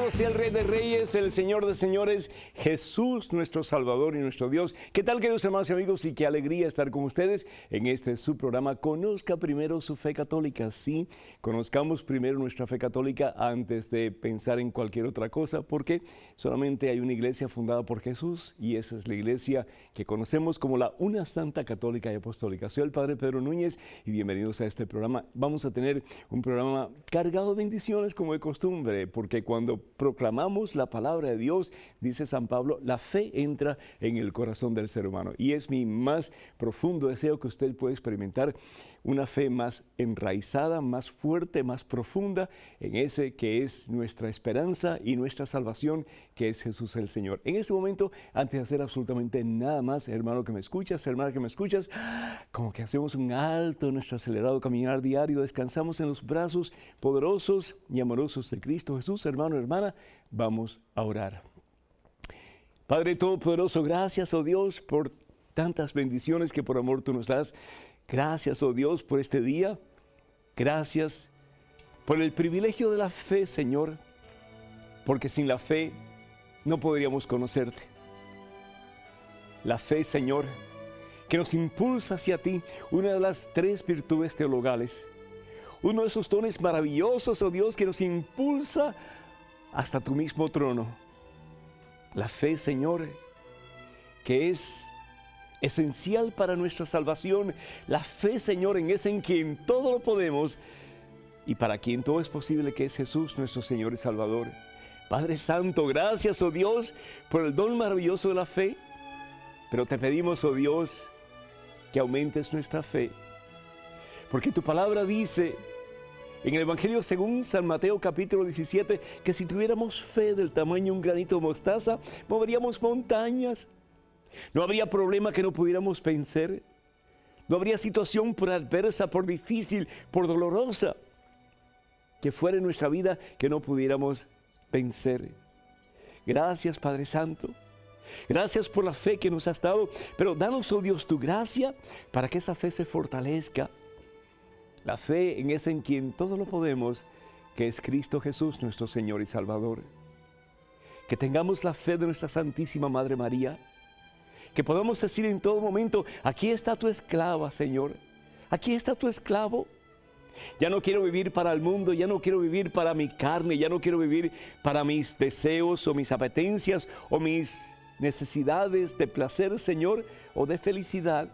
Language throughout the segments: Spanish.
Alabado sea el Rey de Reyes, el Señor de Señores, Jesús, nuestro Salvador y nuestro Dios. ¿Qué tal, queridos hermanos y amigos? Y qué alegría estar con ustedes en este su programa. Conozca primero su fe católica. Sí, conozcamos primero nuestra fe católica antes de pensar en cualquier otra cosa, porque solamente hay una iglesia fundada por Jesús y esa es la iglesia que conocemos como la Una Santa Católica y Apostólica. Soy el Padre Pedro Núñez y bienvenidos a este programa. Vamos a tener un programa cargado de bendiciones como de costumbre, porque cuando proclamamos la palabra de Dios, dice San Pablo, la fe entra en el corazón del ser humano. Y es mi más profundo deseo que usted pueda experimentar una fe más enraizada, más fuerte, más profunda en ese que es nuestra esperanza y nuestra salvación, que es Jesús el Señor. En este momento, antes de hacer absolutamente nada más, hermano que me escuchas, hermana que me escuchas, como que hacemos un alto en nuestro acelerado caminar diario, descansamos en los brazos poderosos y amorosos de Cristo Jesús. Hermano, hermana, vamos a orar. Padre Todopoderoso, gracias, oh Dios, por tantas bendiciones que por amor tú nos das. Gracias, oh Dios, por este día. Gracias por el privilegio de la fe, Señor, porque sin la fe no podríamos conocerte. La fe, Señor, que nos impulsa hacia ti, una de las tres virtudes teologales. Uno de esos dones maravillosos, oh Dios, que nos impulsa hasta tu mismo trono. La fe, Señor, que es esencial para nuestra salvación. La fe, Señor, en ese en quien todo lo podemos y para quien todo es posible, que es Jesús, nuestro Señor y Salvador. Padre Santo, gracias, oh Dios, por el don maravilloso de la fe. Pero te pedimos, oh Dios, que aumentes nuestra fe. Porque tu palabra dice en el Evangelio según San Mateo capítulo 17, que si tuviéramos fe del tamaño de un granito de mostaza, moveríamos montañas. No habría problema que no pudiéramos vencer. No habría situación por adversa, por difícil, por dolorosa, que fuera en nuestra vida que no pudiéramos vencer. Gracias, Padre Santo. Gracias por la fe que nos has dado, pero danos, oh Dios, tu gracia para que esa fe se fortalezca. La fe en ese en quien todo lo podemos, que es Cristo Jesús, nuestro Señor y Salvador. Que tengamos la fe de nuestra Santísima Madre María, que podamos decir en todo momento, aquí está tu esclava, Señor, aquí está tu esclavo. Ya no quiero vivir para el mundo, ya no quiero vivir para mi carne, ya no quiero vivir para mis deseos o mis apetencias o mis necesidades de placer, Señor, o de felicidad.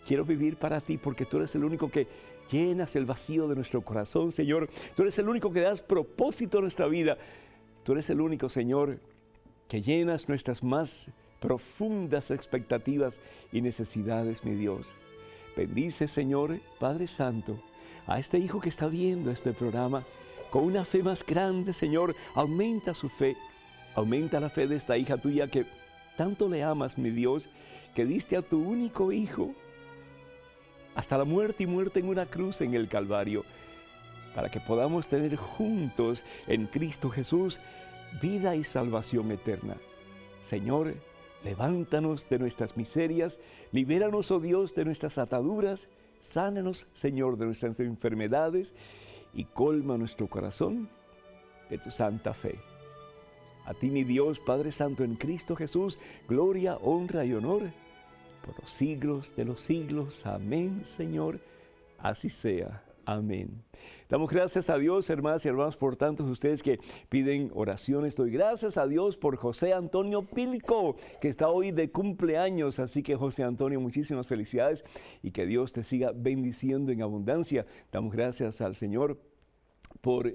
Quiero vivir para ti porque tú eres el único que llenas el vacío de nuestro corazón, Señor. Tú eres el único que das propósito a nuestra vida. Tú eres el único, Señor, que llenas nuestras más profundas expectativas y necesidades, mi Dios. Bendice, Señor, Padre Santo, a este hijo que está viendo este programa con una fe más grande, Señor. Aumenta su fe, aumenta la fe de esta hija tuya que tanto le amas, mi Dios, que diste a tu único hijo hasta la muerte y muerte en una cruz en el Calvario, para que podamos tener juntos en Cristo Jesús vida y salvación eterna. Señor, levántanos de nuestras miserias, libéranos, oh Dios, de nuestras ataduras, sánanos, Señor, de nuestras enfermedades y colma nuestro corazón de tu santa fe. A ti, mi Dios, Padre Santo, en Cristo Jesús, gloria, honra y honor por los siglos de los siglos. Amén, Señor. Así sea. Amén. Damos gracias a Dios, hermanas y hermanos, por tantos de ustedes que piden oraciones. Doy gracias a Dios por José Antonio Pilco, que está hoy de cumpleaños. Así que, José Antonio, muchísimas felicidades y que Dios te siga bendiciendo en abundancia. Damos gracias al Señor por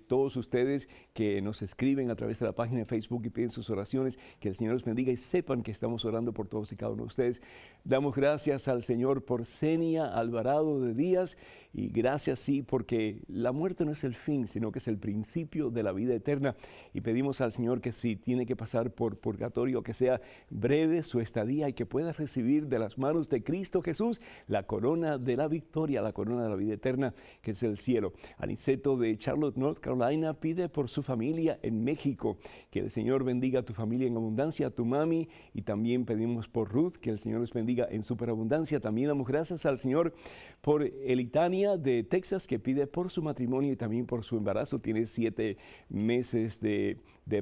todos ustedes que nos escriben a través de la página de Facebook y piden sus oraciones. Que el Señor los bendiga y sepan que estamos orando por todos y cada uno de ustedes. Damos gracias al Señor por Senia Alvarado de Díaz, y gracias, sí, porque la muerte no es el fin, sino que es el principio de la vida eterna. Y pedimos al Señor que si tiene que pasar por purgatorio, que sea breve su estadía y que pueda recibir de las manos de Cristo Jesús la corona de la victoria, la corona de la vida eterna, que es el cielo. Aniceto de Charlotte, North Carolina, pide por su familia en México. Que el Señor bendiga a tu familia en abundancia, a tu mami. Y también pedimos por Ruth, que el Señor les bendiga en superabundancia. También damos gracias al Señor por Elitania de Texas, que pide por su matrimonio y también por su embarazo. Tiene 7 meses de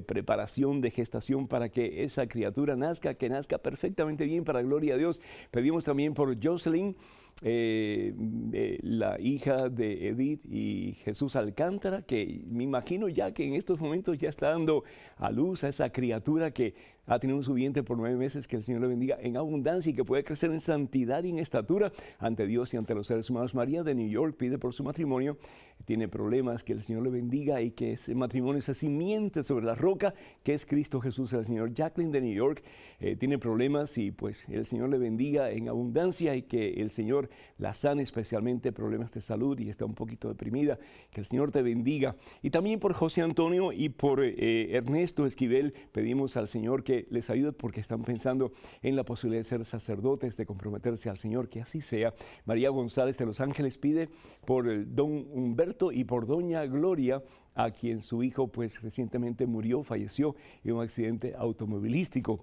preparación, de gestación para que esa criatura nazca, que nazca perfectamente bien para la gloria de Dios. Pedimos también por Jocelyn, la hija de Edith y Jesús Alcántara, que me imagino ya que en estos momentos ya está dando a luz a esa criatura que ha tenido su vientre por 9 meses, que el Señor le bendiga en abundancia y que puede crecer en santidad y en estatura ante Dios y ante los seres humanos. María de New York pide por su matrimonio, tiene problemas, que el Señor le bendiga y que ese matrimonio se cimiente sobre la roca que es Cristo Jesús el Señor. Jacqueline de New York tiene problemas y pues el Señor le bendiga en abundancia y que el Señor la sane, especialmente problemas de salud y está un poquito deprimida, que el Señor te bendiga. Y también por José Antonio y por Ernesto Esquivel pedimos al Señor que les ayude porque están pensando en la posibilidad de ser sacerdotes, de comprometerse al Señor, que así sea. María González de Los Ángeles pide por el don Humberto y por doña Gloria, a quien su hijo pues recientemente falleció en un accidente automovilístico.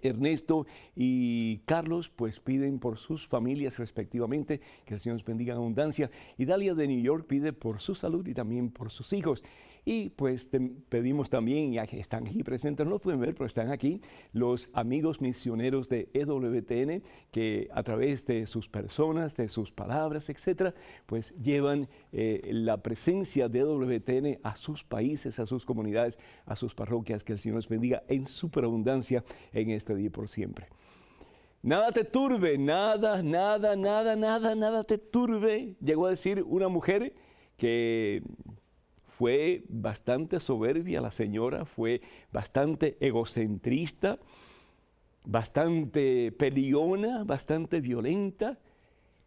Ernesto y Carlos pues piden por sus familias respectivamente, que el Señor los bendiga en abundancia. Y Dalia de New York pide por su salud y también por sus hijos. Y pues pedimos también, ya que están aquí presentes, no lo pueden ver, pero están aquí, los amigos misioneros de EWTN, que a través de sus personas, de sus palabras, etcétera, pues llevan la presencia de EWTN a sus países, a sus comunidades, a sus parroquias. Que el Señor les bendiga en superabundancia en este día y por siempre. Nada te turbe, nada te turbe, llegó a decir una mujer que fue bastante soberbia la señora, fue bastante egocentrista, bastante peleona, bastante violenta,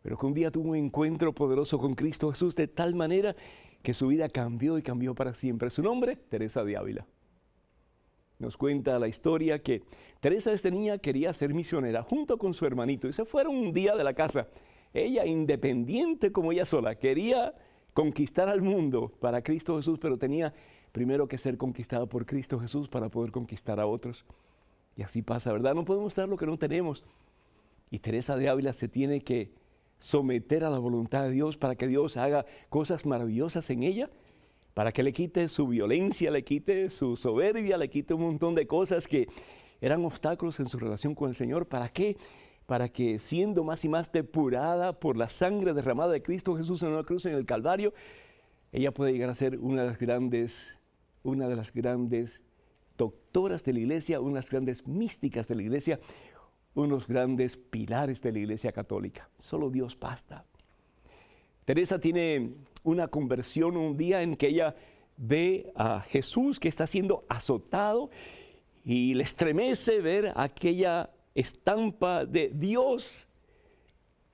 pero que un día tuvo un encuentro poderoso con Cristo Jesús de tal manera que su vida cambió y cambió para siempre. Su nombre, Teresa de Ávila. Nos cuenta la historia que Teresa desde niña quería ser misionera junto con su hermanito y se fueron un día de la casa. Ella, independiente como ella sola, quería conquistar al mundo para Cristo Jesús, pero tenía primero que ser conquistada por Cristo Jesús para poder conquistar a otros. Y así pasa, ¿verdad? No podemos dar lo que no tenemos. Y Teresa de Ávila se tiene que someter a la voluntad de Dios para que Dios haga cosas maravillosas en ella, para que le quite su violencia, le quite su soberbia, le quite un montón de cosas que eran obstáculos en su relación con el Señor. ¿Para qué? Para que siendo más y más depurada por la sangre derramada de Cristo Jesús en una cruz en el Calvario, ella puede llegar a ser una de las grandes doctoras de la iglesia, una de las grandes místicas de la iglesia, unos grandes pilares de la iglesia católica. Solo Dios basta. Teresa tiene una conversión un día en que ella ve a Jesús que está siendo azotado y le estremece ver aquella estampa de Dios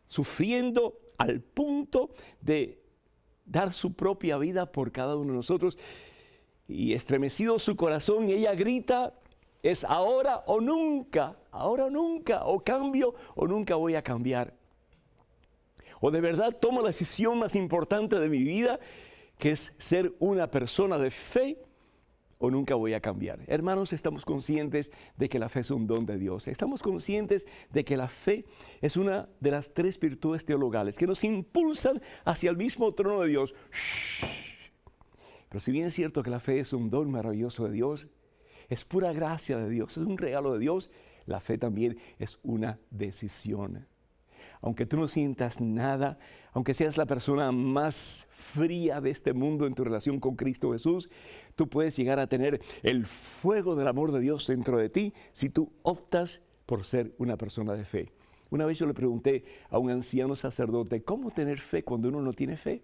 sufriendo al punto de dar su propia vida por cada uno de nosotros. Y estremecido su corazón, ella grita: es ahora o nunca, o cambio o nunca voy a cambiar. O de verdad tomo la decisión más importante de mi vida, que es ser una persona de fe, o nunca voy a cambiar. Hermanos, estamos conscientes de que la fe es un don de Dios. Estamos conscientes de que la fe es una de las 3 virtudes teologales que nos impulsan hacia el mismo trono de Dios. Pero si bien es cierto que la fe es un don maravilloso de Dios, es pura gracia de Dios, es un regalo de Dios, la fe también es una decisión. Aunque tú no sientas nada, aunque seas la persona más fría de este mundo en tu relación con Cristo Jesús, tú puedes llegar a tener el fuego del amor de Dios dentro de ti si tú optas por ser una persona de fe. Una vez yo le pregunté a un anciano sacerdote, ¿cómo tener fe cuando uno no tiene fe?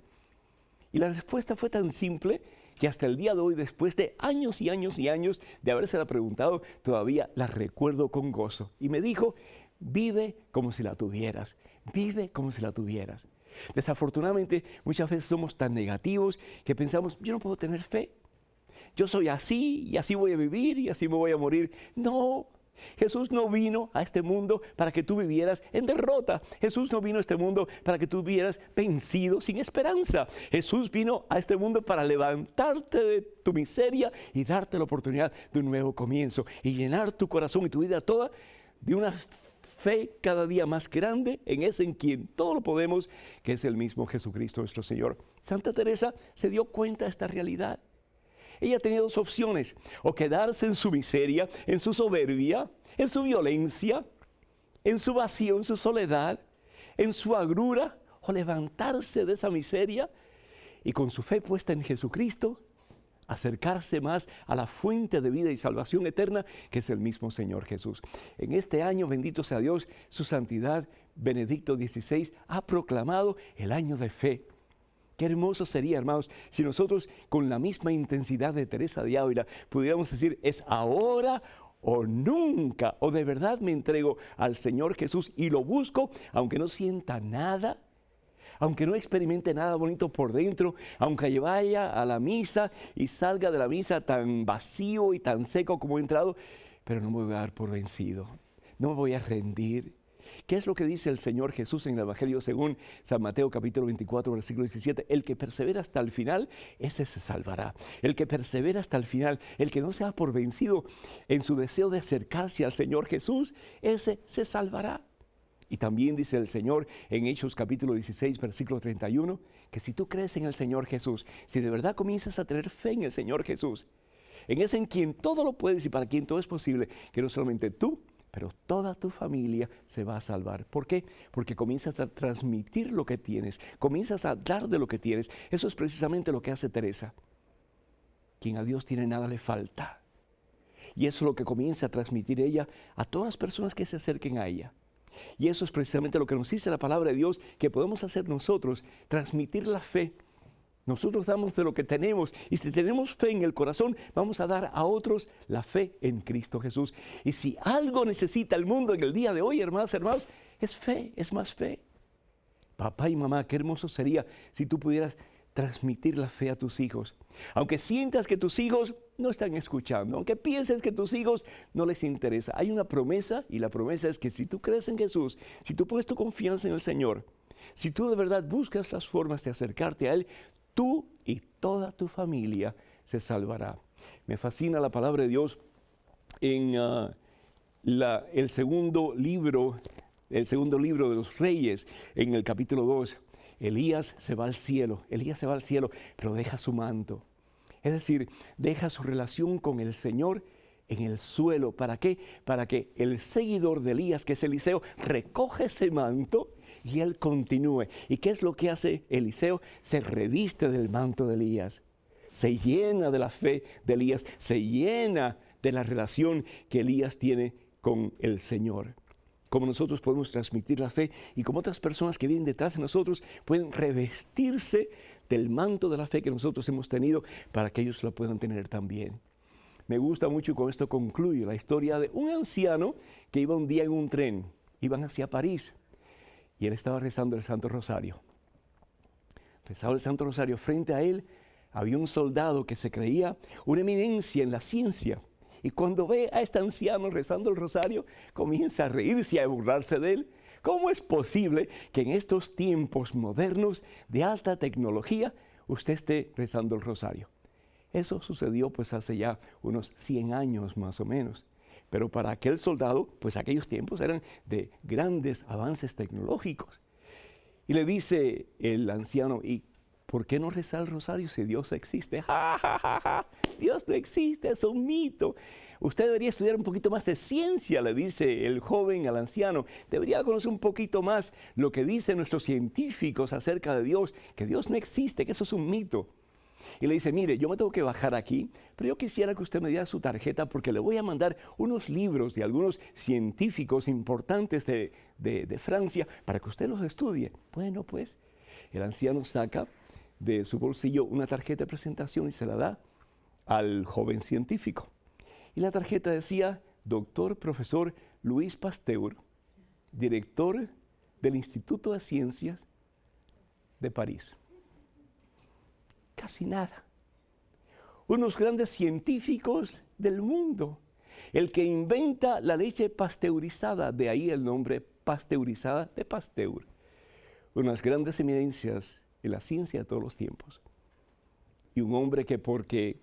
Y la respuesta fue tan simple que hasta el día de hoy, después de años y años y años de habérsela preguntado, todavía la recuerdo con gozo. Y me dijo: vive como si la tuvieras, vive como si la tuvieras. Desafortunadamente, muchas veces somos tan negativos que pensamos: yo no puedo tener fe, yo soy así y así voy a vivir y así me voy a morir. No, Jesús no vino a este mundo para que tú vivieras en derrota. Jesús no vino a este mundo para que tú vivieras vencido, sin esperanza. Jesús vino a este mundo para levantarte de tu miseria y darte la oportunidad de un nuevo comienzo y llenar tu corazón y tu vida toda de una fe cada día más grande en ese en quien todo lo podemos, que es el mismo Jesucristo nuestro Señor. Santa Teresa se dio cuenta de esta realidad. Ella tenía dos opciones: o quedarse en su miseria, en su soberbia, en su violencia, en su vacío, en su soledad, en su agrura, o levantarse de esa miseria y con su fe puesta en Jesucristo, acercarse más a la fuente de vida y salvación eterna, que es el mismo Señor Jesús. En este año, bendito sea Dios, su santidad Benedicto XVI ha proclamado el año de fe. Qué hermoso sería, hermanos, si nosotros con la misma intensidad de Teresa de Ávila pudiéramos decir: es ahora o nunca, o de verdad me entrego al Señor Jesús y lo busco, aunque no sienta nada, aunque no experimente nada bonito por dentro, aunque vaya a la misa y salga de la misa tan vacío y tan seco como he entrado, pero no me voy a dar por vencido, no me voy a rendir. ¿Qué es lo que dice el Señor Jesús en el Evangelio según San Mateo capítulo 24, versículo 17? El que persevera hasta el final, ese se salvará. El que persevera hasta el final, el que no se da por vencido en su deseo de acercarse al Señor Jesús, ese se salvará. Y también dice el Señor en Hechos capítulo 16, versículo 31, que si tú crees en el Señor Jesús, si de verdad comienzas a tener fe en el Señor Jesús, en ese en quien todo lo puedes y para quien todo es posible, que no solamente tú, pero toda tu familia se va a salvar. ¿Por qué? Porque comienzas a transmitir lo que tienes, comienzas a dar de lo que tienes. Eso es precisamente lo que hace Teresa. Quien a Dios tiene, nada le falta. Y eso es lo que comienza a transmitir ella a todas las personas que se acerquen a ella. Y eso es precisamente lo que nos dice la palabra de Dios, que podemos hacer nosotros, transmitir la fe. Nosotros damos de lo que tenemos, y si tenemos fe en el corazón, vamos a dar a otros la fe en Cristo Jesús. Y si algo necesita el mundo en el día de hoy, hermanos, es fe, es más fe. Papá y mamá, qué hermoso sería si tú pudieras transmitir la fe a tus hijos. Aunque sientas que tus hijos no están escuchando, aunque pienses que tus hijos no les interesa, hay una promesa, y la promesa es que si tú crees en Jesús, si tú pones tu confianza en el Señor, si tú de verdad buscas las formas de acercarte a Él, tú y toda tu familia se salvará. Me fascina la palabra de Dios en el segundo libro de los Reyes, en el capítulo 2. Elías se va al cielo, pero deja su manto. Es decir, deja su relación con el Señor en el suelo. ¿Para qué? Para que el seguidor de Elías, que es Eliseo, recoge ese manto y él continúe. ¿Y qué es lo que hace Eliseo? Se reviste del manto de Elías, se llena de la fe de Elías, se llena de la relación que Elías tiene con el Señor. Cómo nosotros podemos transmitir la fe y cómo otras personas que vienen detrás de nosotros pueden revestirse del manto de la fe que nosotros hemos tenido para que ellos la puedan tener también. Me gusta mucho, y con esto concluyo, la historia de un anciano que iba un día en un tren, iban hacia París, y él estaba rezando el Santo Rosario. Rezaba el Santo Rosario. Frente a él había un soldado que se creía una eminencia en la ciencia. Y cuando ve a este anciano rezando el rosario, comienza a reírse y a burlarse de él. ¿Cómo es posible que en estos tiempos modernos de alta tecnología usted esté rezando el rosario? Eso sucedió pues hace ya unos 100 años más o menos. Pero para aquel soldado, pues aquellos tiempos eran de grandes avances tecnológicos. Y le dice el anciano: ¿y por qué no rezar el rosario si Dios existe? ¡Ja, ja, ja, ja! Dios no existe, es un mito. Usted debería estudiar un poquito más de ciencia, le dice el joven al anciano. Debería conocer un poquito más lo que dicen nuestros científicos acerca de Dios, que Dios no existe, que eso es un mito. Y le dice: mire, yo me tengo que bajar aquí, pero yo quisiera que usted me diera su tarjeta porque le voy a mandar unos libros de algunos científicos importantes de Francia para que usted los estudie. Bueno, pues el anciano saca de su bolsillo una tarjeta de presentación y se la da al joven científico. Y la tarjeta decía: doctor profesor Luis Pasteur, director del Instituto de Ciencias de París. Casi nada. Unos grandes científicos del mundo. el que inventa la leche pasteurizada, de ahí el nombre pasteurizada de Pasteur. Unas grandes eminencias en la ciencia de todos los tiempos. Y un hombre que porque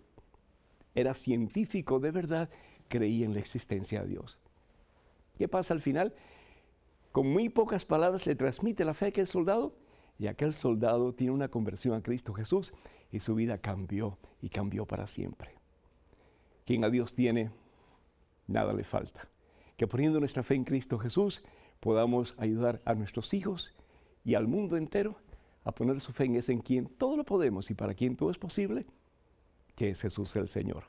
era científico de verdad, creía en la existencia de Dios. ¿Qué pasa al final? Con muy pocas palabras le transmite la fe a aquel soldado, y aquel soldado tiene una conversión a Cristo Jesús y su vida cambió y cambió para siempre. Quien a Dios tiene, nada le falta. Que poniendo nuestra fe en Cristo Jesús podamos ayudar a nuestros hijos y al mundo entero a poner su fe en ese en quien todo lo podemos y para quien todo es posible, que es Jesús el Señor.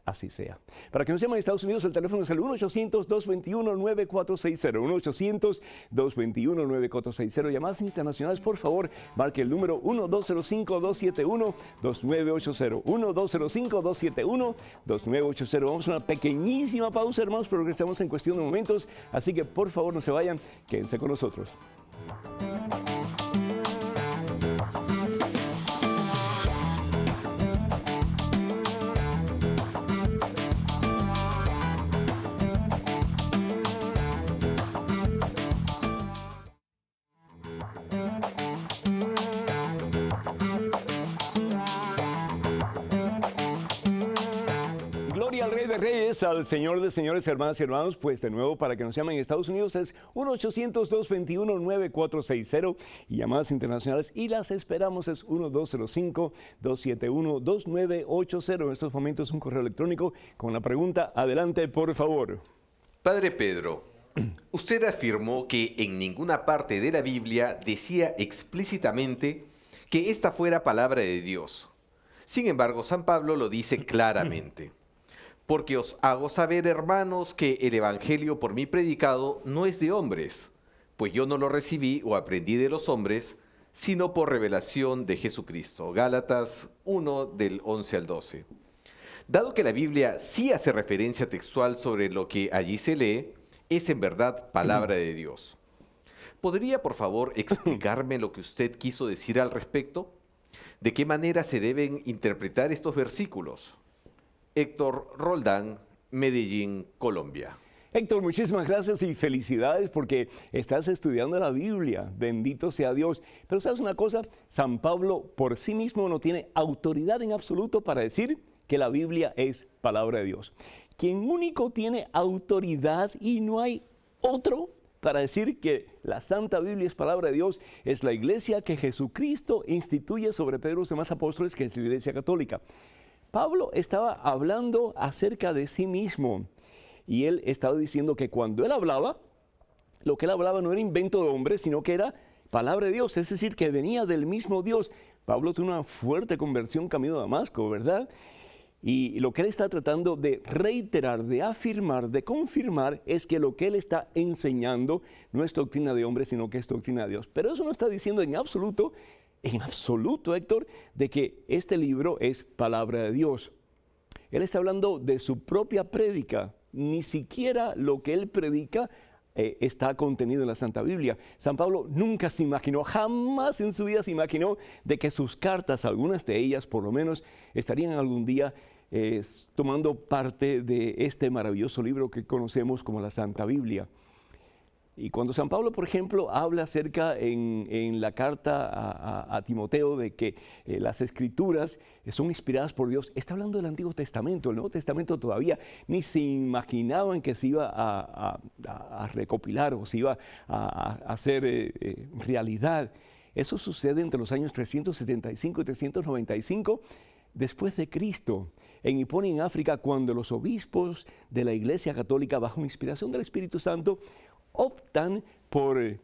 Así sea. Para que nos llamen a Estados Unidos, el teléfono es el 1-800-221-9460. 1-800-221-9460. Llamadas internacionales, por favor, marque el número 1-205-271-2980. 1-205-271-2980. Vamos a una pequeñísima pausa, hermanos, pero regresamos en cuestión de momentos. Así que, por favor, no se vayan, quédense con nosotros. Gloria al Rey de Reyes, al Señor de Señores, hermanas y hermanos. Pues de nuevo, para que nos llamen en Estados Unidos es 1-800-221-9460 y llamadas internacionales. Y las esperamos es 1-205-271-2980. En estos momentos un correo electrónico con la pregunta. Adelante, por favor. Padre Pedro, usted afirmó que en ninguna parte de la Biblia decía explícitamente que esta fuera palabra de Dios. Sin embargo, San Pablo lo dice claramente. Porque os hago saber, hermanos, que el evangelio por mí predicado no es de hombres, pues yo no lo recibí o aprendí de los hombres, sino por revelación de Jesucristo. Gálatas 1, del 11 al 12. Dado que la Biblia sí hace referencia textual sobre lo que allí se lee, es en verdad palabra de Dios. ¿Podría, por favor, explicarme lo que usted quiso decir al respecto? ¿De qué manera se deben interpretar estos versículos? Héctor Roldán, Medellín, Colombia. Héctor, muchísimas gracias y felicidades porque estás estudiando la Biblia. Bendito sea Dios. Pero ¿sabes una cosa? San Pablo por sí mismo no tiene autoridad en absoluto para decir que la Biblia es palabra de Dios. Quien único tiene autoridad y no hay otro para decir que la Santa Biblia es palabra de Dios es la iglesia que Jesucristo instituye sobre Pedro y los demás apóstoles, que es la Iglesia Católica. Pablo estaba hablando acerca de sí mismo y él estaba diciendo que cuando él hablaba, lo que él hablaba no era invento de hombre, sino que era palabra de Dios, es decir, que venía del mismo Dios. Pablo tuvo una fuerte conversión camino a Damasco, ¿verdad? Y lo que él está tratando de reiterar, de afirmar, de confirmar, es que lo que él está enseñando no es doctrina de hombre, sino que es doctrina de Dios. Pero eso no está diciendo en absoluto, Héctor, de que este libro es palabra de Dios. Él está hablando de su propia prédica. Ni siquiera lo que él predica está contenido en la Santa Biblia. San Pablo nunca se imaginó, jamás en su vida se imaginó de que sus cartas, algunas de ellas por lo menos, estarían algún día tomando parte de este maravilloso libro que conocemos como la Santa Biblia. Y cuando San Pablo, por ejemplo, habla acerca en la carta a Timoteo de que las Escrituras son inspiradas por Dios, está hablando del Antiguo Testamento. El Nuevo Testamento todavía ni se imaginaban que se iba a recopilar o se iba a hacer realidad. Eso sucede entre los años 375 y 395 después de Cristo, en Hipona, en África, cuando los obispos de la Iglesia Católica, bajo inspiración del Espíritu Santo, optan por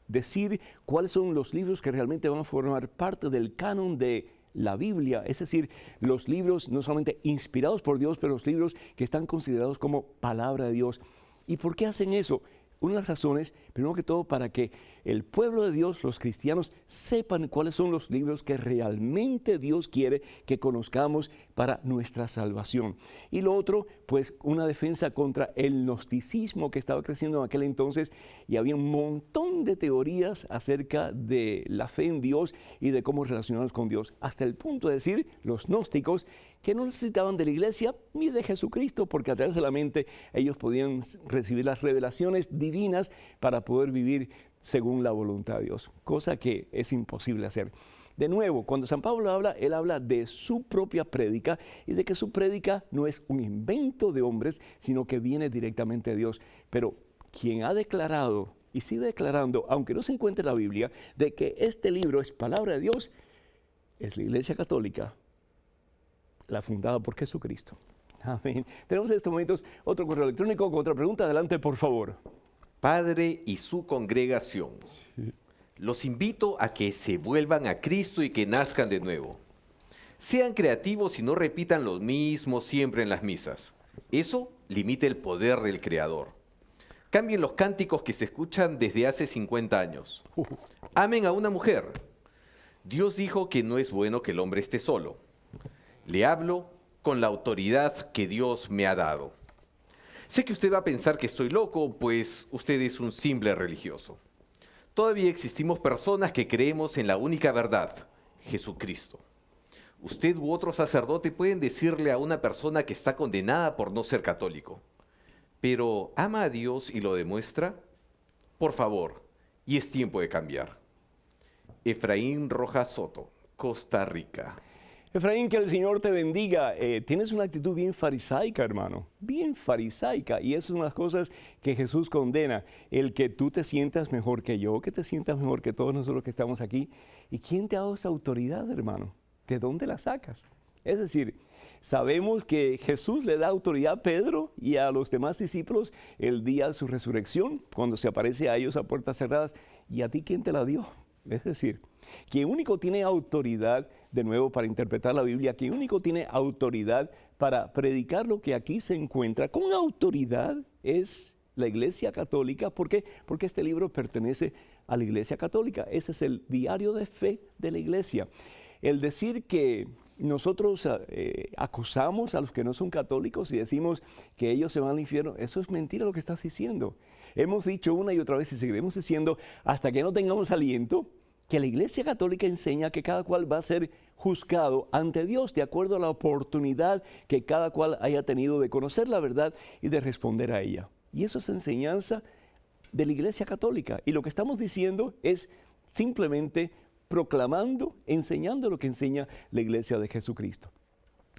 decir cuáles son los libros que realmente van a formar parte del canon de la Biblia, es decir, los libros no solamente inspirados por Dios, pero los libros que están considerados como palabra de Dios. ¿Y por qué hacen eso? Una de las razones, primero que todo, para que el pueblo de Dios, los cristianos, sepan cuáles son los libros que realmente Dios quiere que conozcamos para nuestra salvación. Y lo otro, pues una defensa contra el gnosticismo que estaba creciendo en aquel entonces, y había un montón de teorías acerca de la fe en Dios y de cómo relacionarnos con Dios, hasta el punto de decir los gnósticos que no necesitaban de la iglesia ni de Jesucristo, porque a través de la mente ellos podían recibir las revelaciones divinas para poder vivir según la voluntad de Dios, cosa que es imposible hacer. De nuevo, cuando San Pablo habla, él habla de su propia prédica y de que su prédica no es un invento de hombres, sino que viene directamente de Dios. Pero quien ha declarado y sigue declarando, aunque no se encuentre en la Biblia, de que este libro es palabra de Dios, es la Iglesia Católica, la fundada por Jesucristo. Amén. Tenemos en estos momentos otro correo electrónico con otra pregunta. Adelante, por favor. Padre y su congregación. Sí. Los invito a que se vuelvan a Cristo y que nazcan de nuevo. Sean creativos y no repitan lo mismo siempre en las misas. Eso limita el poder del Creador. Cambien los cánticos que se escuchan desde hace 50 años. Amen a una mujer. Dios dijo que no es bueno que el hombre esté solo. Le hablo con la autoridad que Dios me ha dado. Sé que usted va a pensar que estoy loco, pues usted es un simple religioso. Todavía existimos personas que creemos en la única verdad, Jesucristo. Usted u otro sacerdote pueden decirle a una persona que está condenada por no ser católico, pero ¿ama a Dios y lo demuestra? Por favor, y es tiempo de cambiar. Efraín Rojas Soto, Costa Rica. Efraín, que el Señor te bendiga. Tienes una actitud bien farisaica, hermano, bien farisaica, y eso es una de las cosas que Jesús condena, el que tú te sientas mejor que yo, que te sientas mejor que todos nosotros que estamos aquí. ¿Y quién te ha dado esa autoridad, hermano? ¿De dónde la sacas? Es decir, sabemos que Jesús le da autoridad a Pedro y a los demás discípulos el día de su resurrección, cuando se aparece a ellos a puertas cerradas. ¿Y a ti quién te la dio? Es decir, quien único tiene autoridad, de nuevo, para interpretar la Biblia, quien único tiene autoridad para predicar lo que aquí se encuentra, con autoridad, es la Iglesia Católica. ¿Por qué? Porque este libro pertenece a la Iglesia Católica. Ese es el diario de fe de la Iglesia. El decir que nosotros acusamos a los que no son católicos y decimos que ellos se van al infierno, eso es mentira lo que estás diciendo. Hemos dicho una y otra vez y seguiremos diciendo hasta que no tengamos aliento, que la Iglesia Católica enseña que cada cual va a ser juzgado ante Dios de acuerdo a la oportunidad que cada cual haya tenido de conocer la verdad y de responder a ella. Y eso es enseñanza de la Iglesia Católica. Y lo que estamos diciendo es simplemente proclamando, enseñando lo que enseña la Iglesia de Jesucristo.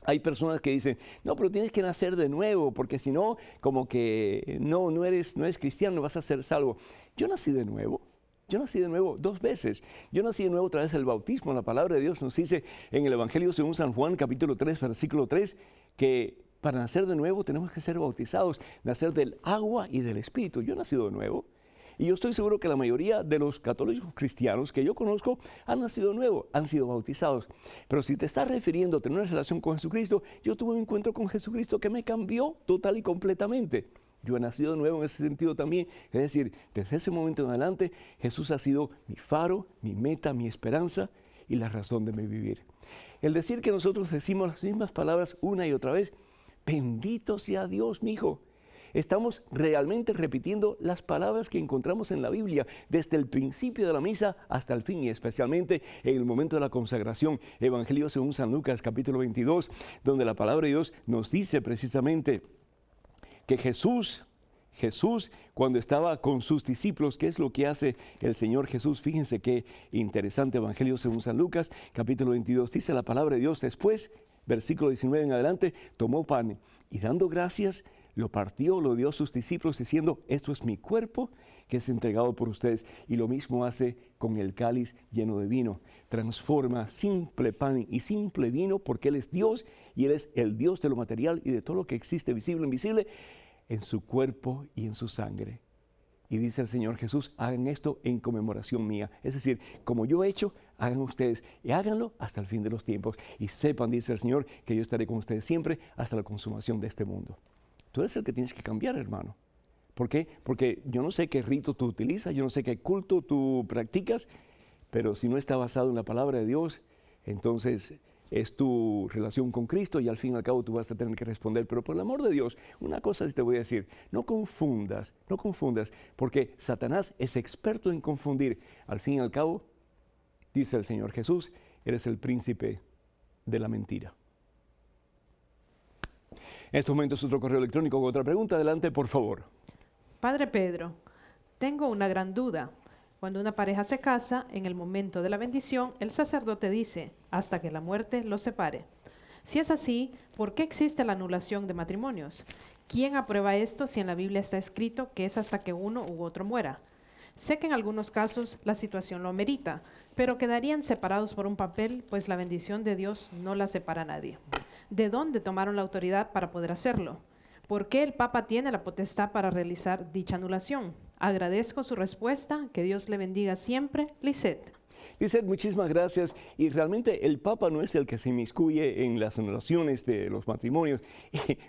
Hay personas que dicen, no, pero tienes que nacer de nuevo, porque si no, como que no eres cristiano, no vas a ser salvo. Yo nací de nuevo. Yo nací de nuevo 2 veces. Yo nací de nuevo a través del bautismo. La palabra de Dios nos dice en el Evangelio según San Juan, capítulo 3, versículo 3, que para nacer de nuevo tenemos que ser bautizados, nacer del agua y del Espíritu. Yo he nacido de nuevo. Y yo estoy seguro que la mayoría de los católicos cristianos que yo conozco han nacido de nuevo, han sido bautizados. Pero si te estás refiriendo a tener una relación con Jesucristo, yo tuve un encuentro con Jesucristo que me cambió total y completamente. Yo he nacido de nuevo en ese sentido también. Es decir, desde ese momento en adelante, Jesús ha sido mi faro, mi meta, mi esperanza y la razón de mi vivir. El decir que nosotros decimos las mismas palabras una y otra vez, bendito sea Dios, mi hijo. Estamos realmente repitiendo las palabras que encontramos en la Biblia, desde el principio de la misa hasta el fin, y especialmente en el momento de la consagración. Evangelio según San Lucas, capítulo 22, donde la palabra de Dios nos dice precisamente que Jesús, cuando estaba con sus discípulos, ¿qué es lo que hace el Señor Jesús? Fíjense qué interesante. Evangelio según San Lucas, capítulo 22, dice la palabra de Dios. Después, versículo 19 en adelante, tomó pan y dando gracias, lo partió, lo dio a sus discípulos diciendo, esto es mi cuerpo que es entregado por ustedes. Y lo mismo hace con el cáliz lleno de vino. Transforma simple pan y simple vino, porque Él es Dios y Él es el Dios de lo material y de todo lo que existe, visible e invisible, en su cuerpo y en su sangre. Y dice el Señor Jesús, hagan esto en conmemoración mía. Es decir, como yo he hecho, hagan ustedes y háganlo hasta el fin de los tiempos. Y sepan, dice el Señor, que yo estaré con ustedes siempre hasta la consumación de este mundo. Tú eres el que tienes que cambiar, hermano. ¿Por qué? Porque yo no sé qué rito tú utilizas, yo no sé qué culto tú practicas, pero si no está basado en la palabra de Dios, entonces es tu relación con Cristo y al fin y al cabo tú vas a tener que responder. Pero por el amor de Dios, una cosa sí te voy a decir, no confundas, porque Satanás es experto en confundir. Al fin y al cabo, dice el Señor Jesús, eres el príncipe de la mentira. En estos momentos otro correo electrónico con otra pregunta. Adelante, por favor. Padre Pedro, tengo una gran duda. Cuando una pareja se casa, en el momento de la bendición, el sacerdote dice, hasta que la muerte los separe. Si es así, ¿por qué existe la anulación de matrimonios? ¿Quién aprueba esto si en la Biblia está escrito que es hasta que uno u otro muera? Sé que en algunos casos la situación lo amerita, pero quedarían separados por un papel, pues la bendición de Dios no la separa a nadie. ¿De dónde tomaron la autoridad para poder hacerlo? ¿Por qué el Papa tiene la potestad para realizar dicha anulación? Agradezco su respuesta. Que Dios le bendiga siempre. Lisette. Lisette, muchísimas gracias. Y realmente el Papa no es el que se inmiscuye en las anulaciones de los matrimonios.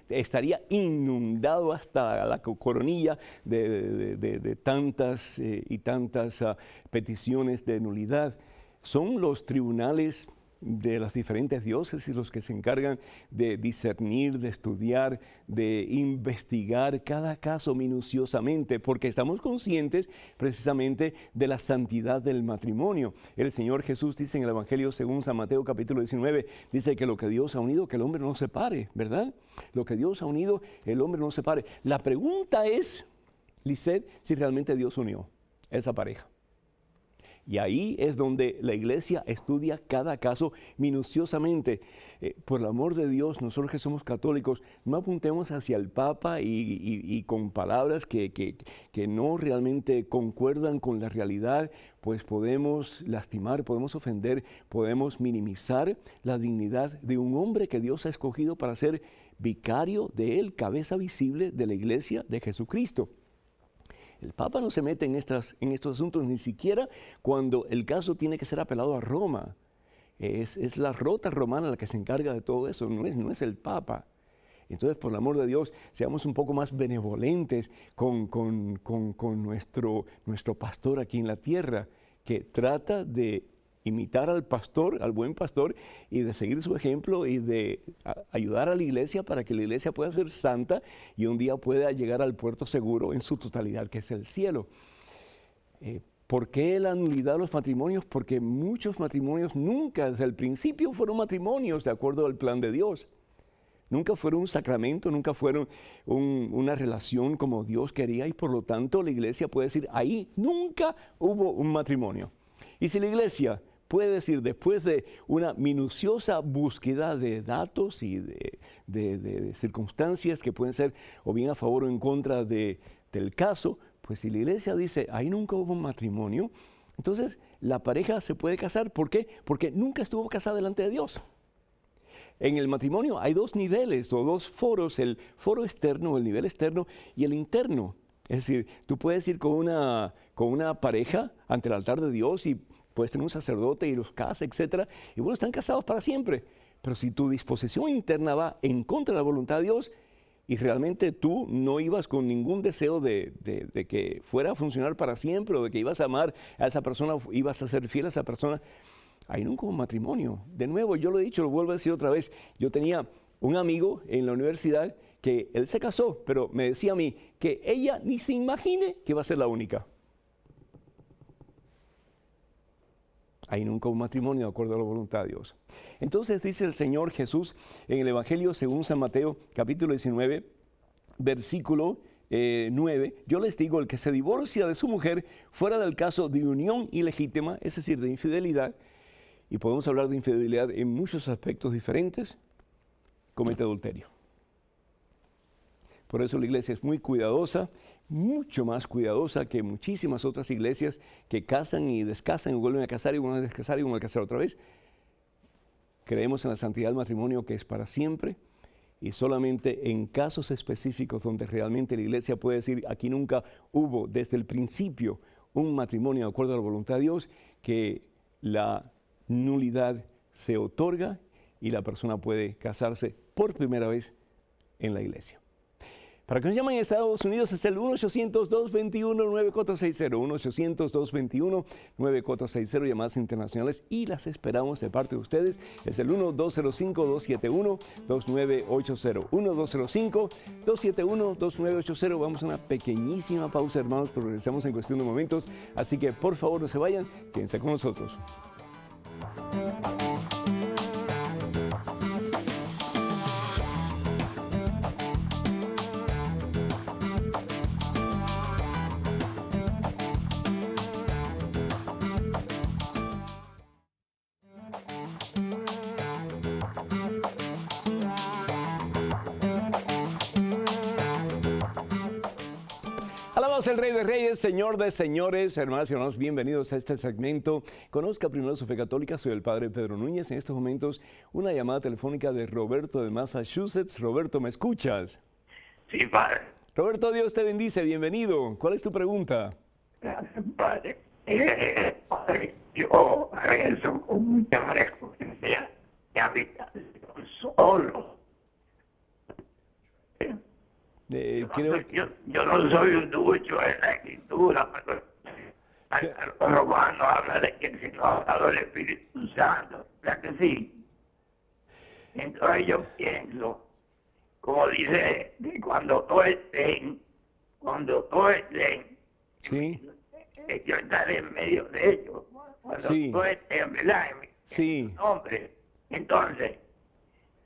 Estaría inundado hasta la coronilla de tantas y tantas peticiones de nulidad. Son los tribunales de las diferentes diócesis los que se encargan de discernir, de estudiar, de investigar cada caso minuciosamente, porque estamos conscientes precisamente de la santidad del matrimonio. El Señor Jesús dice en el Evangelio según San Mateo capítulo 19, dice que lo que Dios ha unido, que el hombre no separe, ¿verdad? Lo que Dios ha unido, el hombre no separe. La pregunta es, Lisette, si realmente Dios unió esa pareja. Y ahí es donde la iglesia estudia cada caso minuciosamente. Por el amor de Dios, nosotros que somos católicos, no apuntemos hacia el Papa y con palabras que no realmente concuerdan con la realidad, pues podemos lastimar, podemos ofender, podemos minimizar la dignidad de un hombre que Dios ha escogido para ser vicario de él, cabeza visible de la iglesia de Jesucristo. El Papa no se mete en estos asuntos ni siquiera cuando el caso tiene que ser apelado a Roma. Es la rota romana la que se encarga de todo eso, no es el Papa. Entonces, por el amor de Dios, seamos un poco más benevolentes con nuestro pastor aquí en la tierra, que trata de imitar al pastor, al buen pastor, y de seguir su ejemplo y de ayudar a la iglesia para que la iglesia pueda ser santa y un día pueda llegar al puerto seguro en su totalidad, que es el cielo. ¿Por qué la nulidad de los matrimonios? Porque muchos matrimonios nunca, desde el principio, fueron matrimonios de acuerdo al plan de Dios. Nunca fueron un sacramento, nunca fueron una relación como Dios quería, y por lo tanto la iglesia puede decir, ahí nunca hubo un matrimonio. Y si la iglesia puede decir, después de una minuciosa búsqueda de datos y de circunstancias que pueden ser o bien a favor o en contra del caso, pues si la iglesia dice, ahí nunca hubo un matrimonio, entonces la pareja se puede casar. ¿Por qué? Porque nunca estuvo casada delante de Dios. En el matrimonio hay dos niveles o dos foros, el foro externo, el nivel externo y el interno. Es decir, tú puedes ir con una pareja ante el altar de Dios y puedes tener un sacerdote y los casa, etc. Y bueno, están casados para siempre. Pero si tu disposición interna va en contra de la voluntad de Dios y realmente tú no ibas con ningún deseo de que fuera a funcionar para siempre o de que ibas a amar a esa persona, ibas a ser fiel a esa persona, ahí nunca hubo un matrimonio. De nuevo, yo lo he dicho, lo vuelvo a decir otra vez. Yo tenía un amigo en la universidad que él se casó, pero me decía a mí que ella ni se imagine que va a ser la única. Ahí nunca hubo un matrimonio de acuerdo a la voluntad de Dios. Entonces dice el Señor Jesús en el Evangelio según San Mateo, capítulo 19, versículo 9. Yo les digo, el que se divorcia de su mujer fuera del caso de unión ilegítima, es decir, de infidelidad, y podemos hablar de infidelidad en muchos aspectos diferentes, comete adulterio. Por eso la iglesia es muy cuidadosa, mucho más cuidadosa que muchísimas otras iglesias que casan y descasan y vuelven a casar y vuelven a descasar y vuelven a casar otra vez. Creemos en la santidad del matrimonio, que es para siempre, y solamente en casos específicos donde realmente la iglesia puede decir, aquí nunca hubo desde el principio un matrimonio de acuerdo a la voluntad de Dios, que la nulidad se otorga y la persona puede casarse por primera vez en la iglesia. Para que nos llamen en Estados Unidos es el 1-800-221-9460, 1-800-221-9460, llamadas internacionales, y las esperamos de parte de ustedes. Es el 1-205-271-2980, 1-205-271-2980. Vamos a una pequeñísima pausa, hermanos, pero regresamos en cuestión de momentos, así que por favor no se vayan, quédense con nosotros. Dios, el Rey de Reyes, Señor de Señores, hermanas y hermanos, bienvenidos a este segmento. Conozca primero su fe católica, soy el Padre Pedro Núñez. En estos momentos, una llamada telefónica de Roberto de Massachusetts. Roberto, ¿me escuchas? Sí, padre. Roberto, Dios te bendice, bienvenido. ¿Cuál es tu pregunta? Gracias, padre. Padre, yo rezo con mucha frecuencia de habitación solo. Creo Yo no soy un ducho en la escritura, pero el romano habla de que si no ha dado el Espíritu Santo, ¿verdad que sí? Entonces yo pienso, como dice, que cuando todos estén, sí, yo estaré en medio de ellos. Cuando Sí. todos estén, ¿verdad? Sí. Hombre, entonces,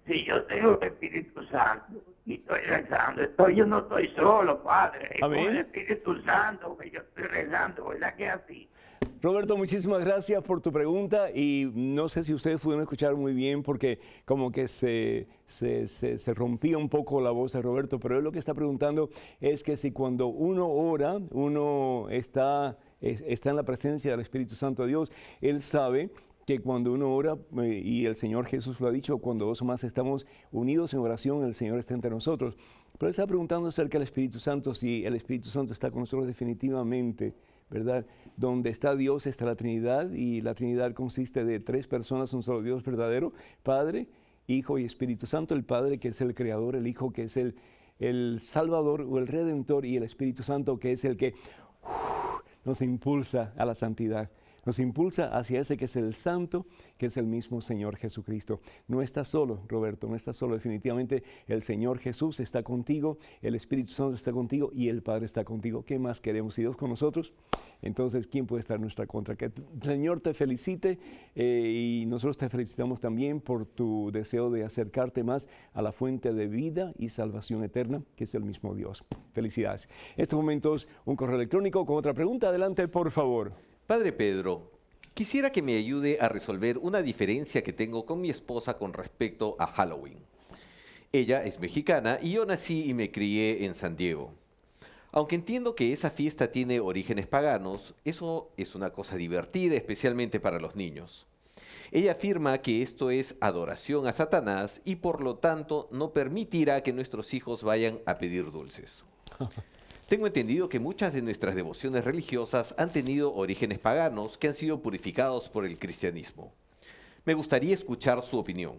si yo tengo el Espíritu Santo y estoy rezando, yo no estoy solo, Padre. Es Amén. con el Espíritu Santo que yo estoy rezando, ¿verdad que es así? Roberto, muchísimas gracias por tu pregunta y no sé si ustedes pudieron escuchar muy bien porque como que se rompía un poco la voz de Roberto, pero él lo que está preguntando es que si cuando uno ora, uno está en la presencia del Espíritu Santo de Dios, él sabe que cuando uno ora, y el Señor Jesús lo ha dicho, cuando dos o más estamos unidos en oración, el Señor está entre nosotros. Pero él está preguntando acerca del Espíritu Santo, si el Espíritu Santo está con nosotros definitivamente, ¿verdad? Donde está Dios está la Trinidad, y la Trinidad consiste de tres personas, un solo Dios verdadero, Padre, Hijo y Espíritu Santo. El Padre, que es el Creador, el Hijo, que es el Salvador o el Redentor, y el Espíritu Santo, que es el que nos impulsa a la santidad. Nos impulsa hacia ese que es el Santo, que es el mismo Señor Jesucristo. No estás solo, Roberto, no estás solo. Definitivamente el Señor Jesús está contigo, el Espíritu Santo está contigo y el Padre está contigo. ¿Qué más queremos? Si Dios con nosotros, entonces, ¿quién puede estar en nuestra contra? Que el Señor te felicite y nosotros te felicitamos también por tu deseo de acercarte más a la fuente de vida y salvación eterna, que es el mismo Dios. Felicidades. En estos momentos, un correo electrónico con otra pregunta. Adelante, por favor. Padre Pedro, quisiera que me ayude a resolver una diferencia que tengo con mi esposa con respecto a Halloween. Ella es mexicana y yo nací y me crié en San Diego. Aunque entiendo que esa fiesta tiene orígenes paganos, eso es una cosa divertida, especialmente para los niños. Ella afirma que esto es adoración a Satanás y por lo tanto no permitirá que nuestros hijos vayan a pedir dulces. Tengo entendido que muchas de nuestras devociones religiosas han tenido orígenes paganos que han sido purificados por el cristianismo. Me gustaría escuchar su opinión.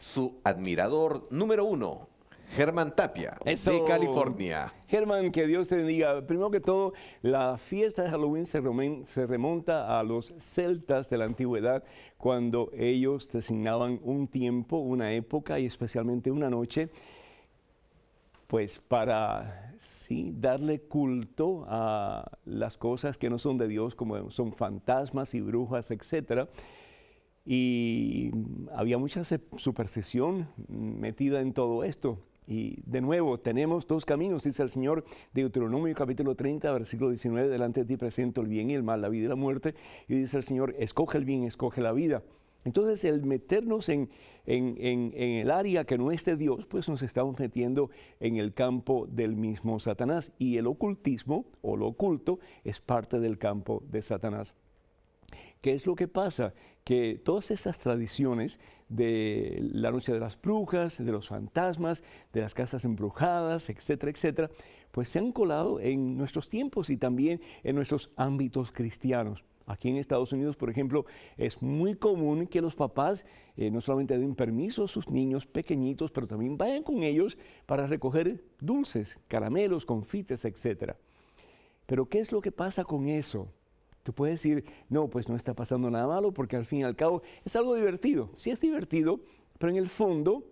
Su admirador número 1, Germán Tapia, Eso. de California. Germán, que Dios te bendiga. Primero que todo, la fiesta de Halloween se remonta a los celtas de la antigüedad, cuando ellos designaban un tiempo, una época y especialmente una noche, pues para sí darle culto a las cosas que no son de Dios, como son fantasmas y brujas, etcétera. Y había mucha superstición metida en todo esto. Y de nuevo, tenemos dos caminos, dice el Señor, Deuteronomio capítulo 30, versículo 19, delante de ti presento el bien y el mal, la vida y la muerte. Y dice el Señor, escoge el bien, escoge la vida. Entonces, el meternos en el área que no es de Dios, pues nos estamos metiendo en el campo del mismo Satanás. Y el ocultismo o lo oculto es parte del campo de Satanás. ¿Qué es lo que pasa? Que todas esas tradiciones de la noche de las brujas, de los fantasmas, de las casas embrujadas, etcétera, etcétera, pues se han colado en nuestros tiempos y también en nuestros ámbitos cristianos. Aquí en Estados Unidos, por ejemplo, es muy común que los papás no solamente den permiso a sus niños pequeñitos, pero también vayan con ellos para recoger dulces, caramelos, confites, etcétera. Pero ¿qué es lo que pasa con eso? Tú puedes decir, no, pues no está pasando nada malo porque al fin y al cabo es algo divertido. Sí es divertido, pero en el fondo,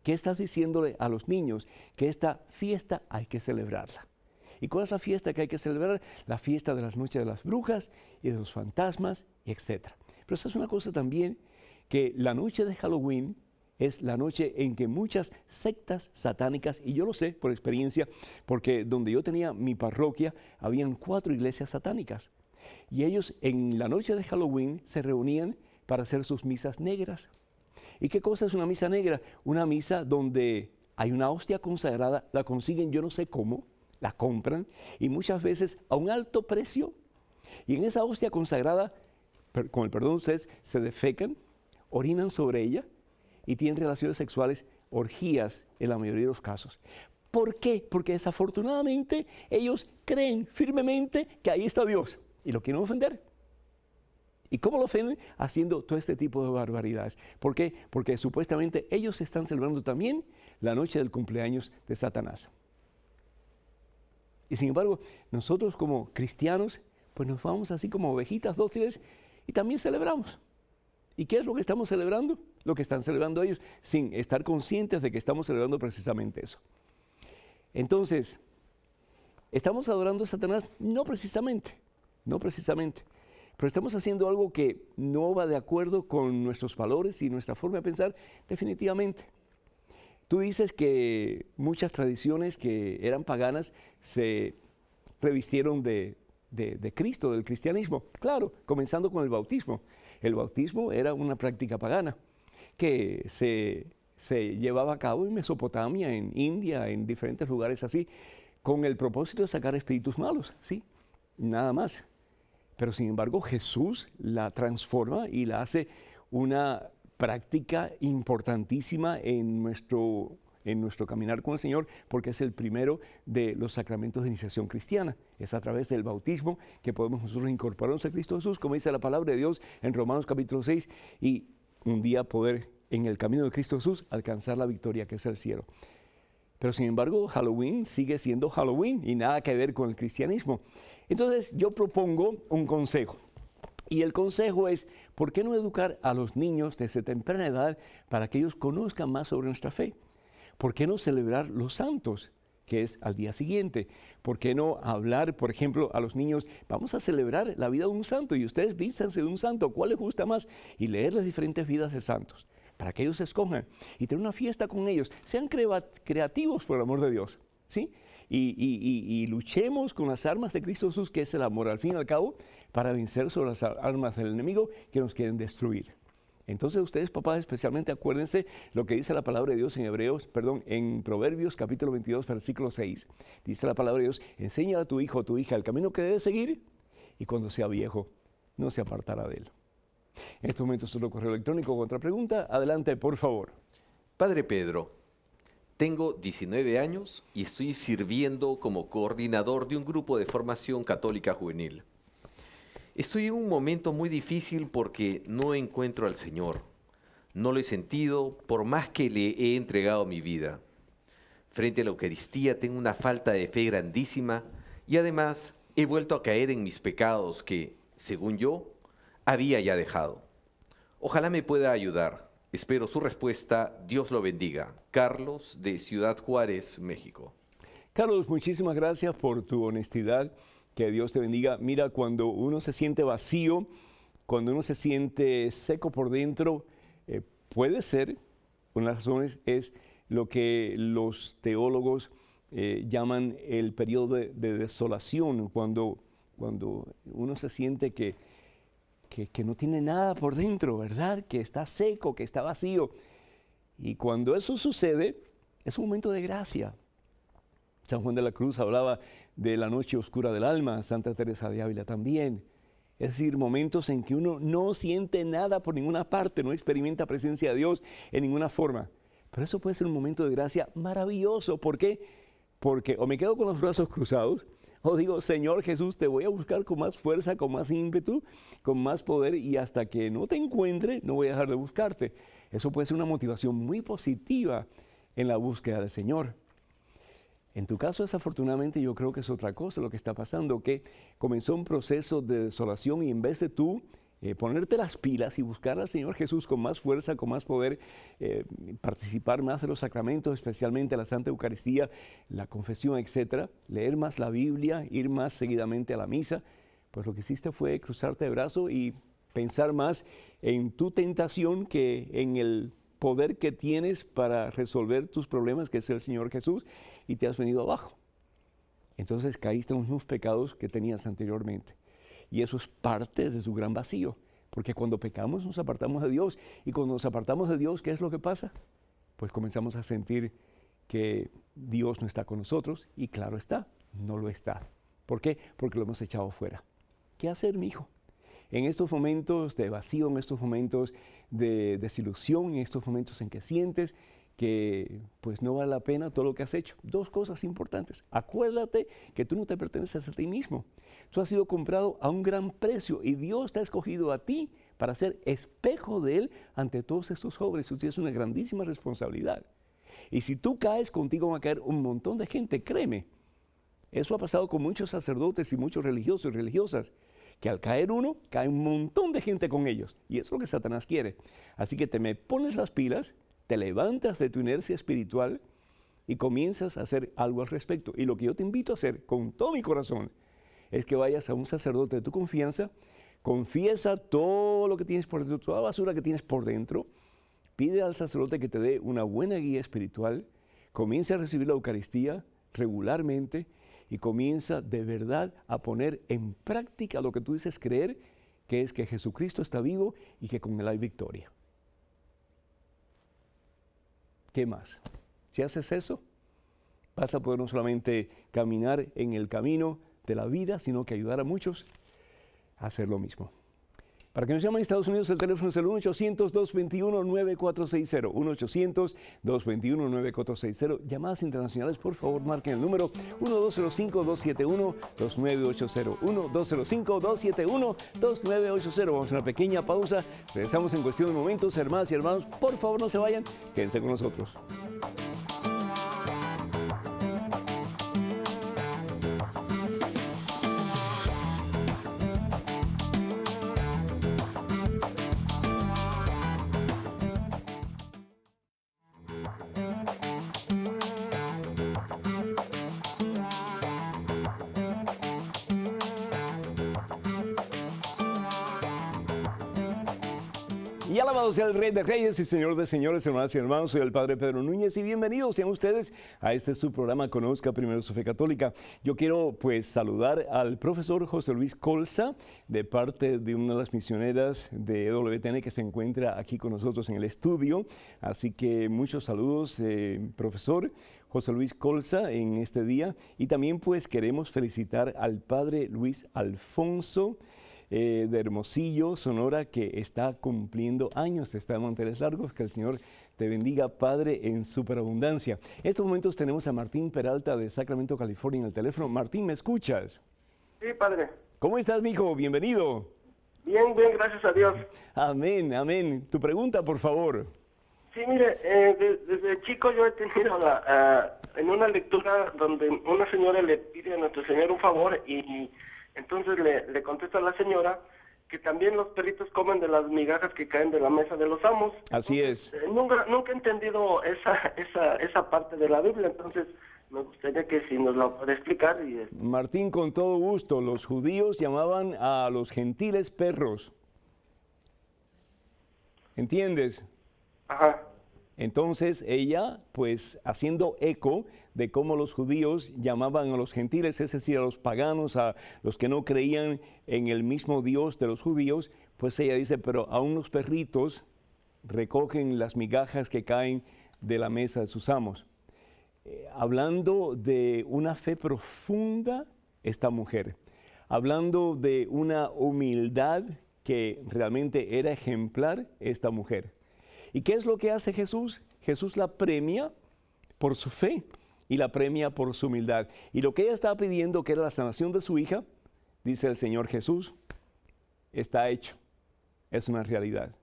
¿qué estás diciéndole a los niños? Que esta fiesta hay que celebrarla. ¿Y cuál es la fiesta que hay que celebrar? La fiesta de las noches de las brujas y de los fantasmas, etc. Pero esa es una cosa también, que la noche de Halloween es la noche en que muchas sectas satánicas, y yo lo sé por experiencia, porque donde yo tenía mi parroquia, habían 4 iglesias satánicas. Y ellos en la noche de Halloween se reunían para hacer sus misas negras. ¿Y qué cosa es una misa negra? Una misa donde hay una hostia consagrada, la consiguen yo no sé cómo, la compran y muchas veces a un alto precio. Y en esa hostia consagrada, con el perdón de ustedes, se defecan, orinan sobre ella y tienen relaciones sexuales, orgías en la mayoría de los casos. ¿Por qué? Porque desafortunadamente ellos creen firmemente que ahí está Dios y lo quieren ofender. ¿Y cómo lo ofenden? Haciendo todo este tipo de barbaridades. ¿Por qué? Porque supuestamente ellos están celebrando también la noche del cumpleaños de Satanás. Y sin embargo, nosotros como cristianos, pues nos vamos así como ovejitas dóciles y también celebramos. ¿Y qué es lo que estamos celebrando? Lo que están celebrando ellos, sin estar conscientes de que estamos celebrando precisamente eso. Entonces, ¿estamos adorando a Satanás? No precisamente, pero estamos haciendo algo que no va de acuerdo con nuestros valores y nuestra forma de pensar, definitivamente. Tú dices que muchas tradiciones que eran paganas se revistieron de Cristo, del cristianismo. Claro, comenzando con el bautismo. El bautismo era una práctica pagana que se llevaba a cabo en Mesopotamia, en India, en diferentes lugares así, con el propósito de sacar espíritus malos, ¿sí? Nada más. Pero sin embargo Jesús la transforma y la hace una práctica importantísima en nuestro caminar con el Señor, porque es el primero de los sacramentos de iniciación cristiana. Es a través del bautismo que podemos nosotros incorporarnos a Cristo Jesús, como dice la palabra de Dios en Romanos capítulo 6, y un día poder en el camino de Cristo Jesús alcanzar la victoria que es el cielo. Pero sin embargo Halloween sigue siendo Halloween y nada que ver con el cristianismo. Entonces yo propongo un consejo. Y el consejo es, ¿por qué no educar a los niños desde temprana edad para que ellos conozcan más sobre nuestra fe? ¿Por qué no celebrar los santos, que es al día siguiente? ¿Por qué no hablar, por ejemplo, a los niños, vamos a celebrar la vida de un santo y ustedes vístanse de un santo, ¿cuál les gusta más? Y leer las diferentes vidas de santos, para que ellos escojan y tener una fiesta con ellos. Sean creativos, por el amor de Dios, ¿sí? Y luchemos con las armas de Cristo Jesús, que es el amor, al fin y al cabo, para vencer sobre las armas del enemigo que nos quieren destruir. Entonces ustedes, papás, especialmente acuérdense lo que dice la palabra de Dios en Proverbios capítulo 22, versículo 6. Dice la palabra de Dios, enseña a tu hijo o tu hija el camino que debe seguir y cuando sea viejo no se apartará de él. En estos momentos tu correo electrónico con otra pregunta. Adelante, por favor. Padre Pedro, tengo 19 años y estoy sirviendo como coordinador de un grupo de formación católica juvenil. Estoy en un momento muy difícil porque no encuentro al Señor. No lo he sentido por más que le he entregado mi vida. Frente a la Eucaristía tengo una falta de fe grandísima y además he vuelto a caer en mis pecados que, según yo, había ya dejado. Ojalá me pueda ayudar. Espero su respuesta. Dios lo bendiga. Carlos, de Ciudad Juárez, México. Carlos, muchísimas gracias por tu honestidad. Que Dios te bendiga. Mira, cuando uno se siente vacío, cuando uno se siente seco por dentro, puede ser, una de las razones es lo que los teólogos llaman el periodo de desolación, cuando uno se siente que no tiene nada por dentro, ¿verdad? Que está seco, que está vacío. Y cuando eso sucede, es un momento de gracia. San Juan de la Cruz hablaba de la noche oscura del alma, Santa Teresa de Ávila también. Es decir, momentos en que uno no siente nada por ninguna parte, no experimenta presencia de Dios en ninguna forma. Pero eso puede ser un momento de gracia maravilloso. ¿Por qué? Porque o me quedo con los brazos cruzados, o digo, Señor Jesús, te voy a buscar con más fuerza, con más ímpetu, con más poder, y hasta que no te encuentre, no voy a dejar de buscarte. Eso puede ser una motivación muy positiva en la búsqueda del Señor. En tu caso, desafortunadamente, yo creo que es otra cosa lo que está pasando, que comenzó un proceso de desolación y en vez de tú ponerte las pilas y buscar al Señor Jesús con más fuerza, con más poder, participar más de los sacramentos, especialmente la Santa Eucaristía, la confesión, etcétera, leer más la Biblia, ir más seguidamente a la misa, pues lo que hiciste fue cruzarte de brazo y pensar más en tu tentación que en el poder que tienes para resolver tus problemas, que es el Señor Jesús, y te has venido abajo. Entonces caíste en los mismos pecados que tenías anteriormente. Y eso es parte de tu gran vacío, porque cuando pecamos nos apartamos de Dios, y cuando nos apartamos de Dios, ¿qué es lo que pasa? Pues comenzamos a sentir que Dios no está con nosotros, y claro está, no lo está. ¿Por qué? Porque lo hemos echado fuera. ¿Qué hacer, mi hijo? En estos momentos de vacío, en estos momentos de desilusión, en estos momentos en que sientes que pues no vale la pena todo lo que has hecho. Dos cosas importantes. Acuérdate que tú no te perteneces a ti mismo. Tú has sido comprado a un gran precio y Dios te ha escogido a ti para ser espejo de Él ante todos estos jóvenes. Tú tienes una grandísima responsabilidad. Y si tú caes, contigo va a caer un montón de gente, créeme. Eso ha pasado con muchos sacerdotes y muchos religiosos y religiosas, que al caer uno, cae un montón de gente con ellos. Y eso es lo que Satanás quiere. Así que te me pones las pilas, te levantas de tu inercia espiritual y comienzas a hacer algo al respecto. Y lo que yo te invito a hacer con todo mi corazón es que vayas a un sacerdote de tu confianza, confiesa todo lo que tienes por dentro, toda basura que tienes por dentro, pide al sacerdote que te dé una buena guía espiritual, comienza a recibir la Eucaristía regularmente y comienza de verdad a poner en práctica lo que tú dices creer, que es que Jesucristo está vivo y que con Él hay victoria. ¿Qué más? Si haces eso, vas a poder no solamente caminar en el camino de la vida, sino que ayudar a muchos a hacer lo mismo. Para que nos llamen a Estados Unidos, el teléfono es el 1-800-221-9460. 1-800-221-9460. Llamadas internacionales, por favor, marquen el número 1-205-271-2980. 1-205-271-2980. Vamos a una pequeña pausa. Regresamos en cuestión de momentos. Hermanas y hermanos, por favor, no se vayan. Quédense con nosotros. Y alabado sea el Rey de Reyes y Señor de Señores, hermanas y hermanos. Soy el Padre Pedro Núñez y bienvenidos sean ustedes a este su programa Conozca Primero su Fe Católica. Yo quiero pues saludar al profesor José Luis Colza de parte de una de las misioneras de EWTN que se encuentra aquí con nosotros en el estudio. Así que muchos saludos, profesor José Luis Colza, en este día. Y también pues queremos felicitar al Padre Luis Alfonso de Hermosillo, Sonora, que está cumpliendo años, está en Monteles Largos. Que el Señor te bendiga, Padre, en superabundancia. En estos momentos tenemos a Martín Peralta de Sacramento, California, en el teléfono. Martín, ¿me escuchas? Sí, padre. ¿Cómo estás, mijo? Bienvenido. Bien, bien, gracias a Dios. Amén, amén. Tu pregunta, por favor. Sí, mire, desde chico yo he tenido en una lectura donde una señora le pide a nuestro Señor un favor y entonces le contesta a la señora que también los perritos comen de las migajas que caen de la mesa de los amos. Así es. Nunca he entendido esa parte de la Biblia, entonces me gustaría que si nos la puede explicar. Martín, con todo gusto. Los judíos llamaban a los gentiles perros. ¿Entiendes? Ajá. Entonces ella, pues haciendo eco de cómo los judíos llamaban a los gentiles, es decir, a los paganos, a los que no creían en el mismo Dios de los judíos, pues ella dice, pero aún los perritos recogen las migajas que caen de la mesa de sus amos. Hablando de una fe profunda, esta mujer, hablando de una humildad que realmente era ejemplar, esta mujer. ¿Y qué es lo que hace Jesús? Jesús la premia por su fe y la premia por su humildad. Y lo que ella estaba pidiendo, que era la sanación de su hija, dice el Señor Jesús, está hecho. Es una realidad.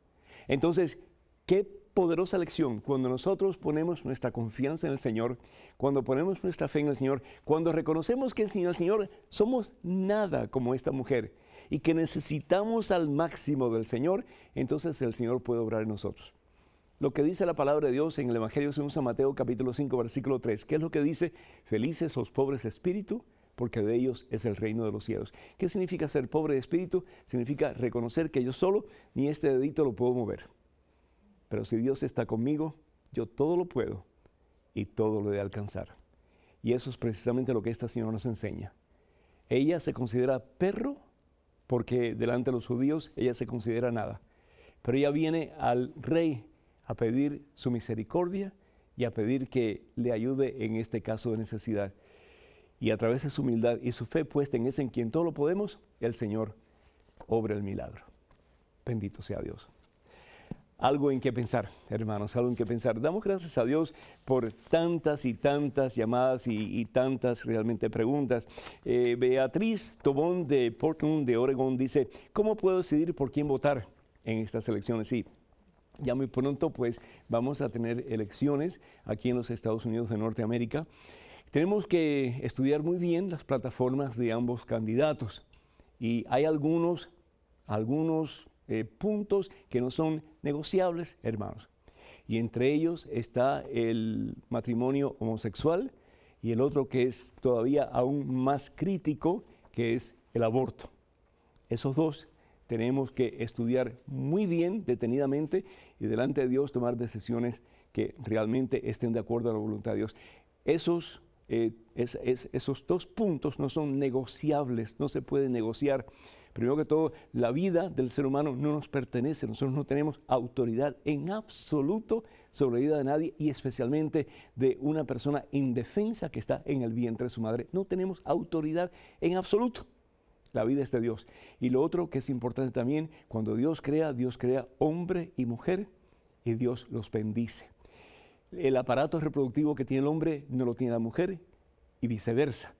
Entonces, qué poderosa lección cuando nosotros ponemos nuestra confianza en el Señor, cuando ponemos nuestra fe en el Señor, cuando reconocemos que sin el Señor somos nada como esta mujer y que necesitamos al máximo del Señor, entonces el Señor puede obrar en nosotros. Lo que dice la palabra de Dios en el Evangelio según San Mateo capítulo 5 versículo 3. ¿Qué es lo que dice? Felices los pobres de espíritu, porque de ellos es el reino de los cielos. ¿Qué significa ser pobre de espíritu? Significa reconocer que yo solo ni este dedito lo puedo mover. Pero si Dios está conmigo, yo todo lo puedo y todo lo he de alcanzar. Y eso es precisamente lo que esta señora nos enseña. Ella se considera perro porque delante de los judíos ella se considera nada. Pero ella viene al rey a pedir su misericordia y a pedir que le ayude en este caso de necesidad. y a través de su humildad y su fe puesta en ese en quien todo lo podemos, el Señor obra el milagro. Bendito sea Dios. Algo en que pensar, hermanos, algo en que pensar. Damos gracias a Dios por tantas y tantas llamadas y tantas realmente preguntas. Beatriz Tobón de Portland, de Oregon, dice, ¿cómo puedo decidir por quién votar en estas elecciones? Sí, ya muy pronto pues vamos a tener elecciones aquí en los Estados Unidos de Norteamérica. Tenemos que estudiar muy bien las plataformas de ambos candidatos y hay algunos puntos que no son negociables, hermanos. Y entre ellos está el matrimonio homosexual y el otro que es todavía aún más crítico, que es el aborto. Esos dos tenemos que estudiar muy bien, detenidamente, y delante de Dios tomar decisiones que realmente estén de acuerdo a la voluntad de Dios. Esos dos puntos no son negociables, no se puede negociar. Primero que todo, la vida del ser humano no nos pertenece, nosotros no tenemos autoridad en absoluto sobre la vida de nadie y especialmente de una persona indefensa que está en el vientre de su madre. No tenemos autoridad en absoluto. La vida es de Dios. Y lo otro que es importante también, cuando Dios crea hombre y mujer y Dios los bendice. El aparato reproductivo que tiene el hombre no lo tiene la mujer y viceversa.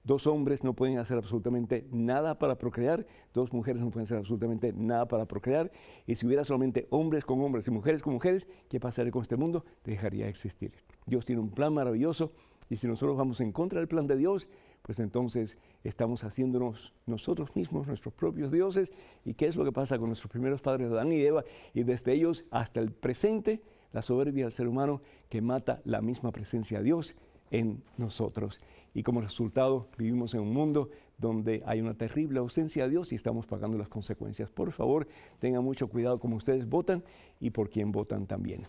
Dos hombres no pueden hacer absolutamente nada para procrear, dos mujeres no pueden hacer absolutamente nada para procrear, y si hubiera solamente hombres con hombres y mujeres con mujeres, ¿qué pasaría con este mundo? Dejaría de existir. Dios tiene un plan maravilloso, y si nosotros vamos en contra del plan de Dios, pues entonces estamos haciéndonos nosotros mismos nuestros propios dioses. ¿Y qué es lo que pasa con nuestros primeros padres, Adán y Eva? Y desde ellos hasta el presente, la soberbia del ser humano que mata la misma presencia de Dios en nosotros. Y como resultado vivimos en un mundo donde hay una terrible ausencia de Dios y estamos pagando las consecuencias. Por favor, tengan mucho cuidado como ustedes votan y por quién votan también.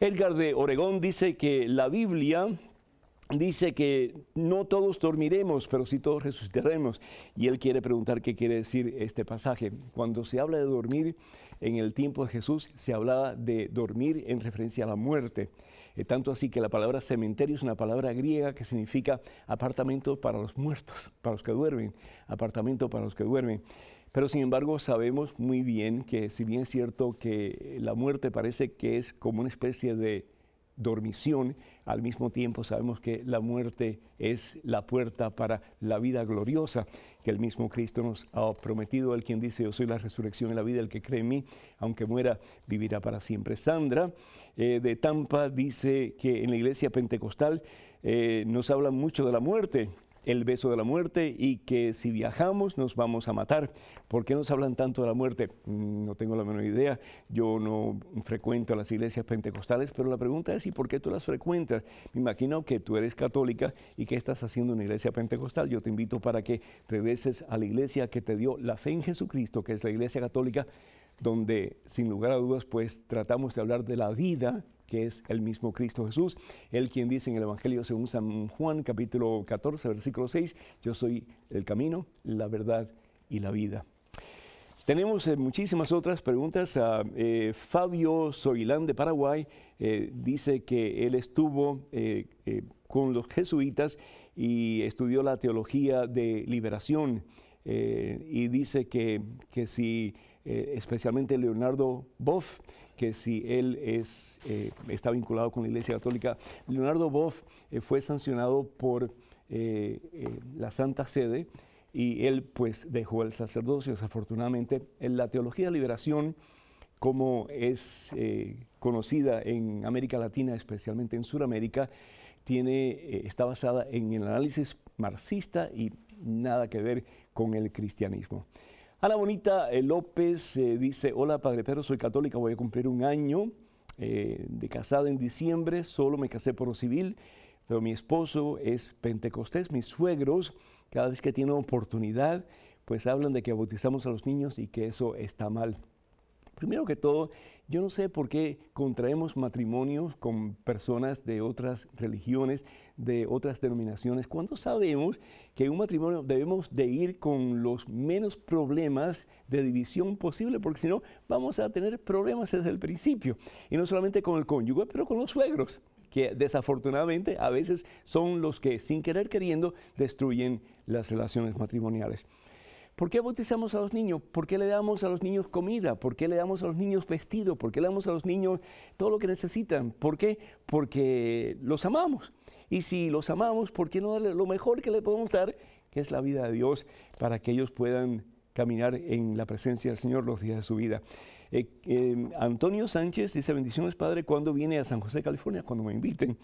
Edgar de Oregón dice que la Biblia dice que no todos dormiremos, pero sí todos resucitaremos. Y él quiere preguntar qué quiere decir este pasaje. Cuando se habla de dormir en el tiempo de Jesús, se hablaba de dormir en referencia a la muerte. Tanto así que la palabra cementerio es una palabra griega que significa apartamento para los muertos, para los que duermen, apartamento para los que duermen. Pero sin embargo sabemos muy bien que si bien es cierto que la muerte parece que es como una especie de dormición, al mismo tiempo sabemos que la muerte es la puerta para la vida gloriosa que el mismo Cristo nos ha prometido. Él quien dice, yo soy la resurrección y la vida, el que cree en mí, aunque muera, vivirá para siempre. Sandra de Tampa dice que en la iglesia pentecostal nos habla mucho de la muerte, el beso de la muerte, y que si viajamos nos vamos a matar. ¿Por qué nos hablan tanto de la muerte? No tengo la menor idea. Yo no frecuento las iglesias pentecostales, pero la pregunta es, ¿y por qué tú las frecuentas? Me imagino que tú eres católica y que estás haciendo una iglesia pentecostal. Yo te invito para que regreses a la iglesia que te dio la fe en Jesucristo, que es la iglesia católica, donde sin lugar a dudas pues tratamos de hablar de la vida, que es el mismo Cristo Jesús. Él quien dice en el Evangelio según San Juan, capítulo 14, versículo 6, yo soy el camino, la verdad y la vida. Tenemos muchísimas otras preguntas. Fabio Soilán de Paraguay dice que él estuvo con los jesuitas y estudió la teología de liberación y dice que si especialmente Leonardo Boff, que si él está vinculado con la Iglesia Católica. Leonardo Boff fue sancionado por la Santa Sede y él pues dejó el sacerdocio. Desafortunadamente, en la teología de liberación, como es conocida en América Latina, especialmente en Sudamérica, está basada en el análisis marxista y nada que ver con el cristianismo. Ana Bonita López dice, hola Padre Pedro, soy católica, voy a cumplir un año de casada en diciembre, solo me casé por lo civil, pero mi esposo es pentecostés, mis suegros, cada vez que tienen oportunidad, pues hablan de que bautizamos a los niños y que eso está mal. Primero que todo, yo no sé por qué contraemos matrimonios con personas de otras religiones, de otras denominaciones, cuando sabemos que en un matrimonio debemos de ir con los menos problemas de división posible, porque si no vamos a tener problemas desde el principio. Y no solamente con el cónyuge, pero con los suegros. que desafortunadamente a veces son los que sin querer queriendo destruyen las relaciones matrimoniales. ¿Por qué bautizamos a los niños? ¿Por qué le damos a los niños comida? ¿Por qué le damos a los niños vestido? ¿Por qué le damos a los niños todo lo que necesitan? ¿Por qué? Porque los amamos. Y si los amamos, ¿por qué no darle lo mejor que le podemos dar, que es la vida de Dios, para que ellos puedan caminar en la presencia del Señor los días de su vida? Antonio Sánchez dice: bendiciones, Padre, ¿cuándo viene a San José, California? Cuando me inviten.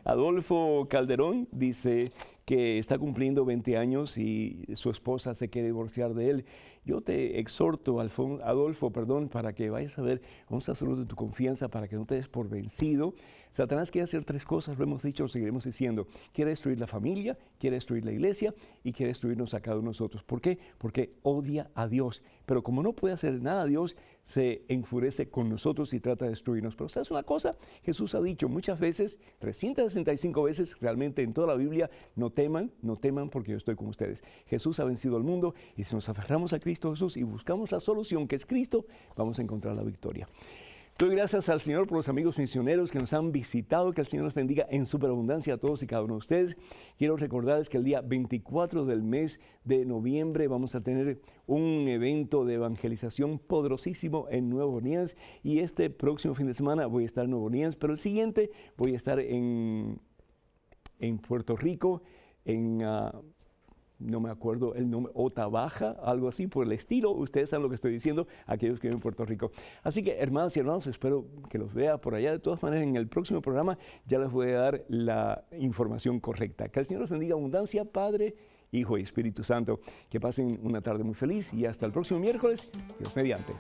Adolfo Calderón dice que está cumpliendo 20 años y su esposa se quiere divorciar de él. Yo te exhorto, Adolfo, para que vayas a ver a un sacerdote de tu confianza, para que no te des por vencido. Satanás quiere hacer 3 cosas, lo hemos dicho, lo seguiremos diciendo. Quiere destruir la familia, quiere destruir la iglesia y quiere destruirnos a cada uno de nosotros. ¿Por qué? Porque odia a Dios. Pero como no puede hacer nada a Dios, se enfurece con nosotros y trata de destruirnos. Pero ¿sabes una cosa? Jesús ha dicho muchas veces, 365 veces realmente en toda la Biblia: no teman porque yo estoy con ustedes. Jesús ha vencido al mundo y si nos aferramos a Cristo Jesús y buscamos la solución, que es Cristo, vamos a encontrar la victoria. Doy gracias al Señor por los amigos misioneros que nos han visitado. Que el Señor los bendiga en superabundancia a todos y cada uno de ustedes. Quiero recordarles que el día 24 del mes de noviembre vamos a tener un evento de evangelización poderosísimo en Nueva Orleans. Y este próximo fin de semana voy a estar en Nueva Orleans, pero el siguiente voy a estar en Puerto Rico, no me acuerdo el nombre, Otabaja, algo así por el estilo. Ustedes saben lo que estoy diciendo, aquellos que viven en Puerto Rico. Así que, hermanas y hermanos, espero que los vea por allá. De todas maneras, en el próximo programa ya les voy a dar la información correcta. Que el Señor los bendiga abundancia, Padre, Hijo y Espíritu Santo. Que pasen una tarde muy feliz y hasta el próximo miércoles, Dios mediante.